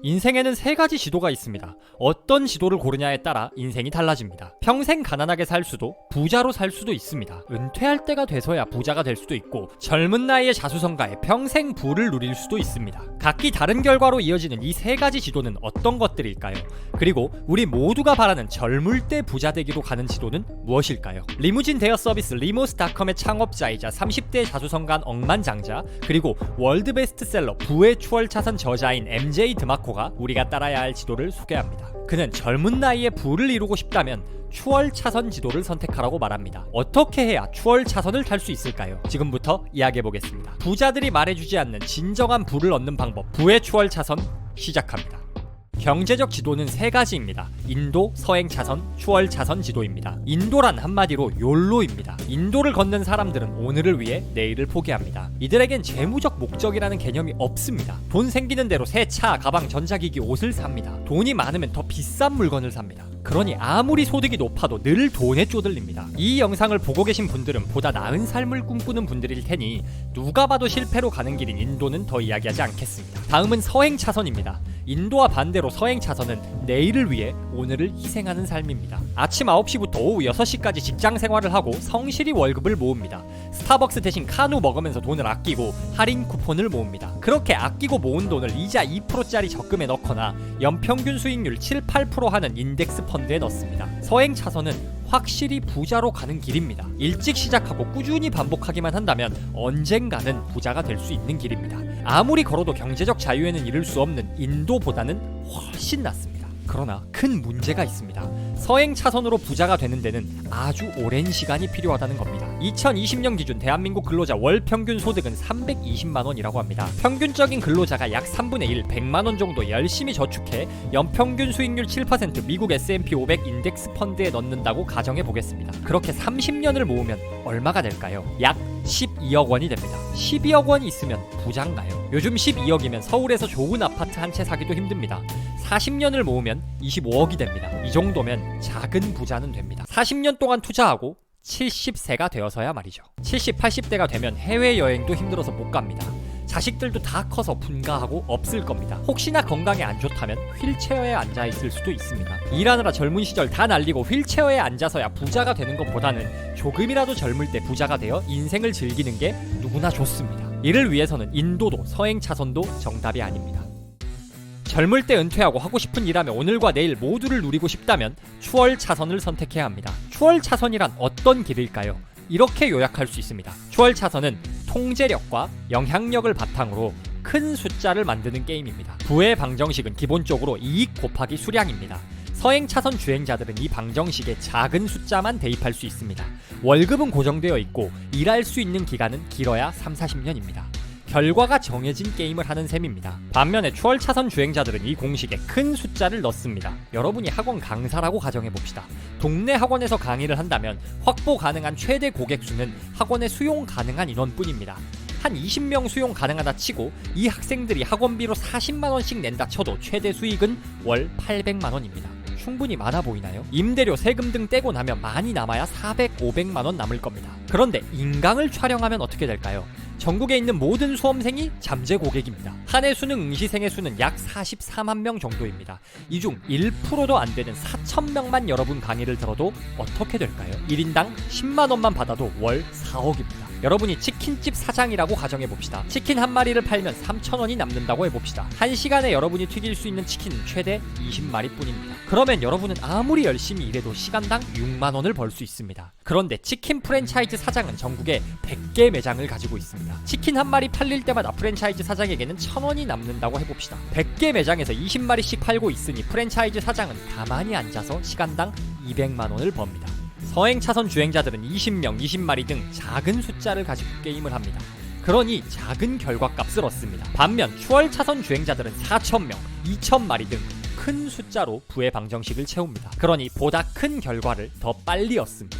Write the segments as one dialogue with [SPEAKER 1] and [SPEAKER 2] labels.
[SPEAKER 1] 인생에는 세 가지 지도가 있습니다. 어떤 지도를 고르냐에 따라 인생이 달라집니다. 평생 가난하게 살 수도, 부자로 살 수도 있습니다. 은퇴할 때가 돼서야 부자가 될 수도 있고, 젊은 나이에 자수성가해 평생 부를 누릴 수도 있습니다. 각기 다른 결과로 이어지는 이 세 가지 지도는 어떤 것들일까요? 그리고 우리 모두가 바라는 젊을 때 부자 되기로 가는 지도는 무엇일까요? 리무진 대여 서비스 리모스닷컴의 창업자이자 30대 자수성가한 억만장자, 그리고 월드 베스트셀러 부의 추월차선 저자인 MJ 드마코가 우리가 따라야 할 지도를 소개합니다. 그는 젊은 나이에 부를 이루고 싶다면 추월차선 지도를 선택하라고 말합니다. 어떻게 해야 추월차선을 탈 수 있을까요? 지금부터 이야기해보겠습니다. 부자들이 말해주지 않는 진정한 부를 얻는 방법, 부의 추월차선 시작합니다. 경제적 지도는 세 가지입니다. 인도, 서행차선, 추월차선 지도입니다. 인도란 한마디로 욜로입니다. 인도를 걷는 사람들은 오늘을 위해 내일을 포기합니다. 이들에겐 재무적 목적이라는 개념이 없습니다. 돈 생기는 대로 새 차, 가방, 전자기기, 옷을 삽니다. 돈이 많으면 더 비싼 물건을 삽니다. 그러니 아무리 소득이 높아도 늘 돈에 쪼들립니다. 이 영상을 보고 계신 분들은 보다 나은 삶을 꿈꾸는 분들일 테니 누가 봐도 실패로 가는 길인 인도는 더 이야기하지 않겠습니다. 다음은 서행차선입니다. 인도와 반대로 서행차선은 내일을 위해 오늘을 희생하는 삶입니다. 아침 9시부터 오후 6시까지 직장 생활을 하고 성실히 월급을 모읍니다. 스타벅스 대신 카누 먹으면서 돈을 아끼고 할인 쿠폰을 모읍니다. 그렇게 아끼고 모은 돈을 이자 2%짜리 적금에 넣거나 연평균 수익률 7, 8% 하는 인덱스 펀드에 넣습니다. 서행차선은 확실히 부자로 가는 길입니다. 일찍 시작하고 꾸준히 반복하기만 한다면 언젠가는 부자가 될 수 있는 길입니다. 아무리 걸어도 경제적 자유에는 이를 수 없는 인도보다는 훨씬 낫습니다. 그러나 큰 문제가 있습니다. 서행차선으로 부자가 되는 데는 아주 오랜 시간이 필요하다는 겁니다. 2020년 기준 대한민국 근로자 월 평균 소득은 320만원이라고 합니다. 평균적인 근로자가 약 3분의 1, 100만원 정도 열심히 저축해 연평균 수익률 7% 미국 S&P 500 인덱스 펀드에 넣는다고 가정해 보겠습니다. 그렇게 30년을 모으면 얼마가 될까요? 약 12억 원이 됩니다. 12억 원이 있으면 부자인가요? 요즘 12억이면 서울에서 좋은 아파트 한 채 사기도 힘듭니다. 40년을 모으면 25억이 됩니다. 이 정도면 작은 부자는 됩니다. 40년 동안 투자하고 70세가 되어서야 말이죠. 70, 80대가 되면 해외여행도 힘들어서 못 갑니다. 자식들도 다 커서 분가하고 없을 겁니다. 혹시나 건강에 안 좋다면 휠체어에 앉아있을 수도 있습니다. 일하느라 젊은 시절 다 날리고 휠체어에 앉아서야 부자가 되는 것보다는 조금이라도 젊을 때 부자가 되어 인생을 즐기는 게 누구나 좋습니다. 이를 위해서는 인도도 서행차선도 정답이 아닙니다. 젊을 때 은퇴하고 하고 싶은 일하며 오늘과 내일 모두를 누리고 싶다면 추월차선을 선택해야 합니다. 추월차선이란 어떤 길일까요? 이렇게 요약할 수 있습니다. 추월차선은 통제력과 영향력을 바탕으로 큰 숫자를 만드는 게임입니다. 부의 방정식은 기본적으로 이익 곱하기 수량입니다. 서행차선 주행자들은 이 방정식에 작은 숫자만 대입할 수 있습니다. 월급은 고정되어 있고 일할 수 있는 기간은 길어야 3, 40년입니다. 결과가 정해진 게임을 하는 셈입니다. 반면에 추월차선 주행자들은 이 공식에 큰 숫자를 넣습니다. 여러분이 학원 강사라고 가정해봅시다. 동네 학원에서 강의를 한다면 확보 가능한 최대 고객 수는 학원에 수용 가능한 인원뿐입니다. 한 20명 수용 가능하다 치고 이 학생들이 학원비로 40만원씩 낸다 쳐도 최대 수익은 월 800만원입니다. 충분히 많아 보이나요? 임대료, 세금 등 떼고 나면 많이 남아야 400, 500만원 남을 겁니다. 그런데 인강을 촬영하면 어떻게 될까요? 전국에 있는 모든 수험생이 잠재 고객입니다. 한 해 수능 응시생의 수는 약 44만 명 정도입니다. 이 중 1%도 안 되는 4,000명만 여러분 강의를 들어도 어떻게 될까요? 1인당 10만원만 받아도 월 4억입니다. 여러분이 치킨집 사장이라고 가정해봅시다. 치킨 한 마리를 팔면 3,000원이 남는다고 해봅시다. 한 시간에 여러분이 튀길 수 있는 치킨은 최대 20마리 뿐입니다. 그러면 여러분은 아무리 열심히 일해도 시간당 6만원을 벌 수 있습니다. 그런데 치킨 프랜차이즈 사장은 전국에 100개 매장을 가지고 있습니다. 치킨 한 마리 팔릴 때마다 프랜차이즈 사장에게는 1,000원이 남는다고 해봅시다. 100개 매장에서 20마리씩 팔고 있으니 프랜차이즈 사장은 가만히 앉아서 시간당 200만원을 법니다. 서행차선 주행자들은 20명, 20마리 등 작은 숫자를 가지고 게임을 합니다. 그러니 작은 결과값을 얻습니다. 반면 추월차선 주행자들은 4,000명, 2,000마리 등 큰 숫자로 부의 방정식을 채웁니다. 그러니 보다 큰 결과를 더 빨리 얻습니다.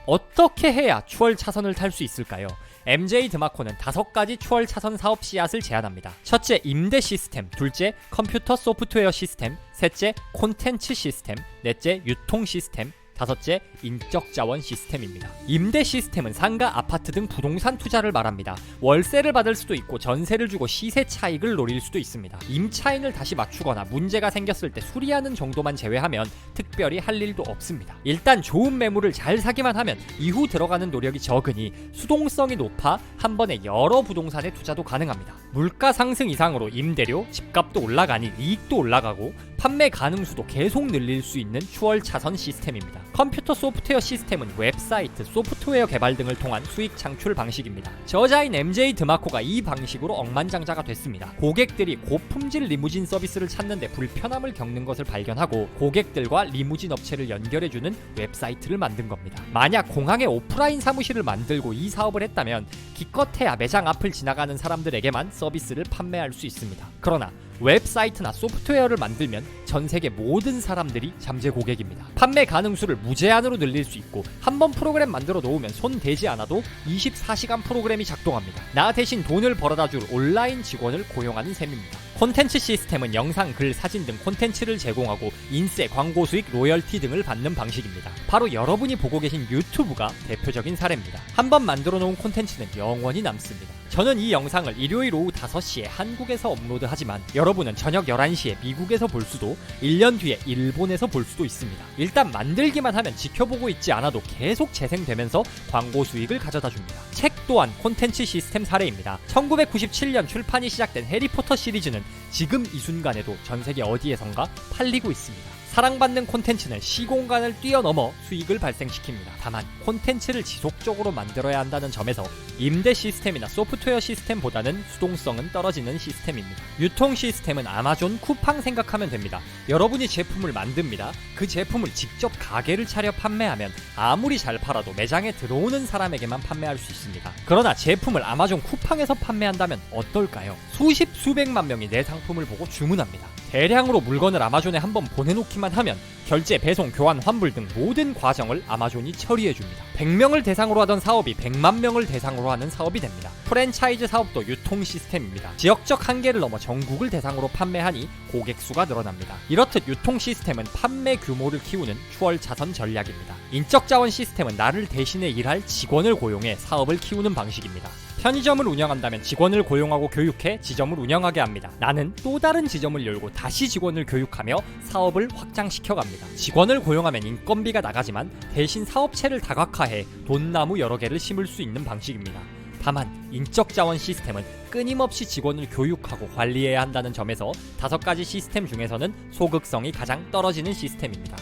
[SPEAKER 1] 어떻게 해야 추월차선을 탈 수 있을까요? MJ 드마코는 5가지 추월차선 사업 씨앗을 제안합니다. 첫째, 임대 시스템. 둘째, 컴퓨터 소프트웨어 시스템. 셋째, 콘텐츠 시스템. 넷째, 유통 시스템. 다섯째, 인적 자원 시스템입니다. 임대 시스템은 상가, 아파트 등 부동산 투자를 말합니다. 월세를 받을 수도 있고 전세를 주고 시세 차익을 노릴 수도 있습니다. 임차인을 다시 맞추거나 문제가 생겼을 때 수리하는 정도만 제외하면 특별히 할 일도 없습니다. 일단 좋은 매물을 잘 사기만 하면 이후 들어가는 노력이 적으니 수동성이 높아 한 번에 여러 부동산에 투자도 가능합니다. 물가 상승 이상으로 임대료, 집값도 올라가니 이익도 올라가고 판매 가능수도 계속 늘릴 수 있는 추월 차선 시스템입니다. 컴퓨터 소프트웨어 시스템은 웹사이트, 소프트웨어 개발 등을 통한 수익 창출 방식입니다. 저자인 MJ 드마코가 이 방식으로 억만장자가 됐습니다. 고객들이 고품질 리무진 서비스를 찾는데 불편함을 겪는 것을 발견하고 고객들과 리무진 업체를 연결해주는 웹사이트를 만든 겁니다. 만약 공항에 오프라인 사무실을 만들고 이 사업을 했다면 기껏해야 매장 앞을 지나가는 사람들에게만 서비스를 판매할 수 있습니다. 그러나 웹사이트나 소프트웨어를 만들면 전 세계 모든 사람들이 잠재 고객입니다. 판매 가능수를 무제한으로 늘릴 수 있고 한번 프로그램 만들어 놓으면 손 대지 않아도 24시간 프로그램이 작동합니다. 나 대신 돈을 벌어다 줄 온라인 직원을 고용하는 셈입니다. 콘텐츠 시스템은 영상, 글, 사진 등 콘텐츠를 제공하고 인세, 광고 수익, 로열티 등을 받는 방식입니다. 바로 여러분이 보고 계신 유튜브가 대표적인 사례입니다. 한번 만들어 놓은 콘텐츠는 영원히 남습니다. 저는 이 영상을 일요일 오후 5시에 한국에서 업로드하지만 여러분은 저녁 11시에 미국에서 볼 수도 1년 뒤에 일본에서 볼 수도 있습니다. 일단 만들기만 하면 지켜보고 있지 않아도 계속 재생되면서 광고 수익을 가져다 줍니다. 책 또한 콘텐츠 시스템 사례입니다. 1997년 출판이 시작된 해리포터 시리즈는 지금 이 순간에도 전 세계 어디에선가 팔리고 있습니다. 사랑받는 콘텐츠는 시공간을 뛰어넘어 수익을 발생시킵니다. 다만 콘텐츠를 지속적으로 만들어야 한다는 점에서 임대 시스템이나 소프트웨어 시스템보다는 수동성은 떨어지는 시스템입니다. 유통 시스템은 아마존 쿠팡 생각하면 됩니다. 여러분이 제품을 만듭니다. 그 제품을 직접 가게를 차려 판매하면 아무리 잘 팔아도 매장에 들어오는 사람에게만 판매할 수 있습니다. 그러나 제품을 아마존 쿠팡에서 판매한다면 어떨까요? 수십 수백만 명이 내 상품을 보고 주문합니다. 대량으로 물건을 아마존에 한번 보내놓기만 하면 결제, 배송, 교환, 환불 등 모든 과정을 아마존이 처리해줍니다. 100명을 대상으로 하던 사업이 100만 명을 대상으로 하는 사업이 됩니다. 프랜차이즈 사업도 유통 시스템입니다. 지역적 한계를 넘어 전국을 대상으로 판매하니 고객 수가 늘어납니다. 이렇듯 유통 시스템은 판매 규모를 키우는 추월 차선 전략입니다. 인적 자원 시스템은 나를 대신해 일할 직원을 고용해 사업을 키우는 방식입니다. 편의점을 운영한다면 직원을 고용하고 교육해 지점을 운영하게 합니다. 나는 또 다른 지점을 열고 다시 직원을 교육하며 사업을 확장시켜 갑니다. 직원을 고용하면 인건비가 나가지만 대신 사업체를 다각화해 돈나무 여러 개를 심을 수 있는 방식입니다. 다만 인적 자원 시스템은 끊임없이 직원을 교육하고 관리해야 한다는 점에서 5가지 시스템 중에서는 소극성이 가장 떨어지는 시스템입니다.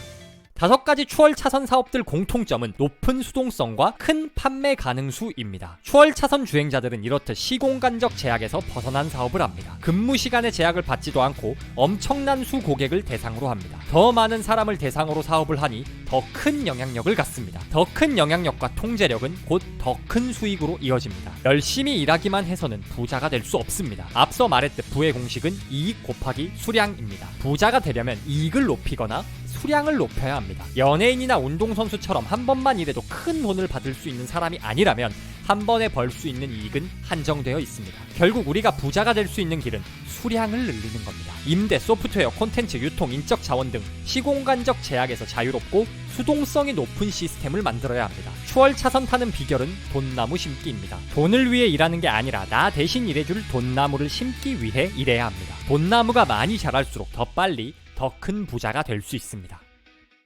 [SPEAKER 1] 5가지 추월 차선 사업들 공통점은 높은 수동성과 큰 판매 가능수입니다. 추월 차선 주행자들은 이렇듯 시공간적 제약에서 벗어난 사업을 합니다. 근무 시간의 제약을 받지도 않고 엄청난 수 고객을 대상으로 합니다. 더 많은 사람을 대상으로 사업을 하니 더 큰 영향력을 갖습니다. 더 큰 영향력과 통제력은 곧 더 큰 수익으로 이어집니다. 열심히 일하기만 해서는 부자가 될 수 없습니다. 앞서 말했듯 부의 공식은 이익 곱하기 수량입니다. 부자가 되려면 이익을 높이거나 수량을 높여야 합니다. 연예인이나 운동선수처럼 한 번만 일해도 큰 돈을 받을 수 있는 사람이 아니라면 한 번에 벌 수 있는 이익은 한정되어 있습니다. 결국 우리가 부자가 될 수 있는 길은 수량을 늘리는 겁니다. 임대, 소프트웨어, 콘텐츠, 유통, 인적 자원 등 시공간적 제약에서 자유롭고 수동성이 높은 시스템을 만들어야 합니다. 추월 차선 타는 비결은 돈나무 심기입니다. 돈을 위해 일하는 게 아니라 나 대신 일해줄 돈나무를 심기 위해 일해야 합니다. 돈나무가 많이 자랄수록 더 빨리 더 큰 부자가 될 수 있습니다.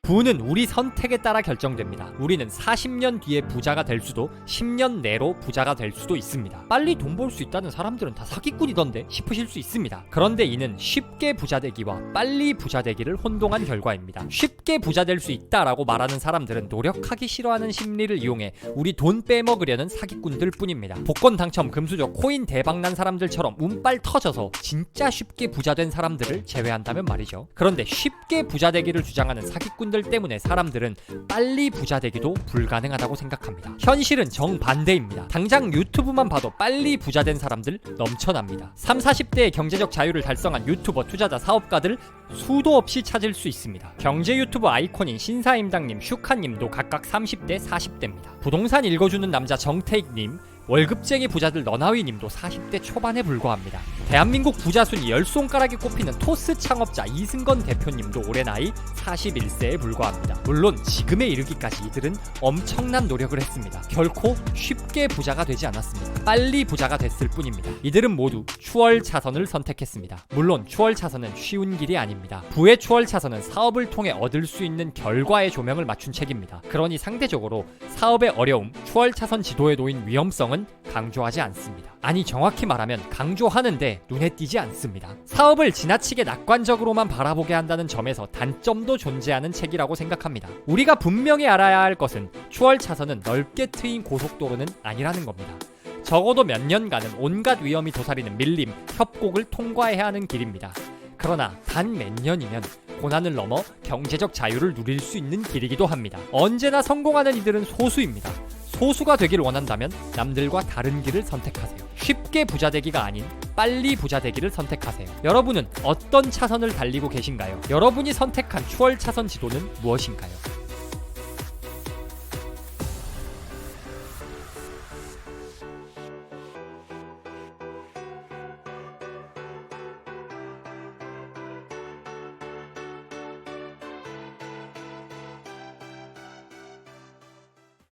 [SPEAKER 1] 부는 우리 선택에 따라 결정됩니다. 우리는 40년 뒤에 부자가 될 수도 10년 내로 부자가 될 수도 있습니다. 빨리 돈 벌 수 있다는 사람들은 다 사기꾼이던데 싶으실 수 있습니다. 그런데 이는 쉽게 부자 되기와 빨리 부자 되기를 혼동한 결과입니다. 쉽게 부자 될 수 있다라고 말하는 사람들은 노력하기 싫어하는 심리를 이용해 우리 돈 빼먹으려는 사기꾼들 뿐입니다. 복권 당첨, 금수저, 코인 대박난 사람들처럼 운빨 터져서 진짜 쉽게 부자 된 사람들을 제외한다면 말이죠. 그런데 쉽게 부자 되기를 주장하는 사기꾼들 때문에 사람들은 빨리 부자 되기도 불가능하다고 생각합니다. 현실은 정반대입니다. 당장 유튜브만 봐도 빨리 부자 된 사람들 넘쳐납니다. 30, 40대의 경제적 자유를 달성한 유튜버, 투자자, 사업가들 수도 없이 찾을 수 있습니다. 경제 유튜브 아이콘인 신사임당님, 슈카님도 각각 30대, 40대입니다. 부동산 읽어주는 남자 정태익님, 월급쟁이 부자들 너나위 님도 40대 초반에 불과합니다. 대한민국 부자 순위 10손가락에 꼽히는 토스 창업자 이승건 대표님도 올해 나이 41세에 불과합니다. 물론 지금에 이르기까지 이들은 엄청난 노력을 했습니다. 결코 쉽게 부자가 되지 않았습니다. 빨리 부자가 됐을 뿐입니다. 이들은 모두 추월 차선을 선택했습니다. 물론 추월 차선은 쉬운 길이 아닙니다. 부의 추월 차선은 사업을 통해 얻을 수 있는 결과의 조명을 맞춘 책입니다. 그러니 상대적으로 사업의 어려움, 추월 차선 지도에 놓인 위험성은 강조하지 않습니다. 아니 정확히 말하면 강조하는데 눈에 띄지 않습니다. 사업을 지나치게 낙관적으로만 바라보게 한다는 점에서 단점도 존재하는 책이라고 생각합니다. 우리가 분명히 알아야 할 것은 추월 차선은 넓게 트인 고속도로는 아니라는 겁니다. 적어도 몇 년간은 온갖 위험이 도사리는 밀림, 협곡을 통과해야 하는 길입니다. 그러나 단 몇 년이면 고난을 넘어 경제적 자유를 누릴 수 있는 길이기도 합니다. 언제나 성공하는 이들은 소수입니다. 소수가 되길 원한다면 남들과 다른 길을 선택하세요. 쉽게 부자 되기가 아닌 빨리 부자 되기를 선택하세요. 여러분은 어떤 차선을 달리고 계신가요? 여러분이 선택한 추월 차선 지도는 무엇인가요?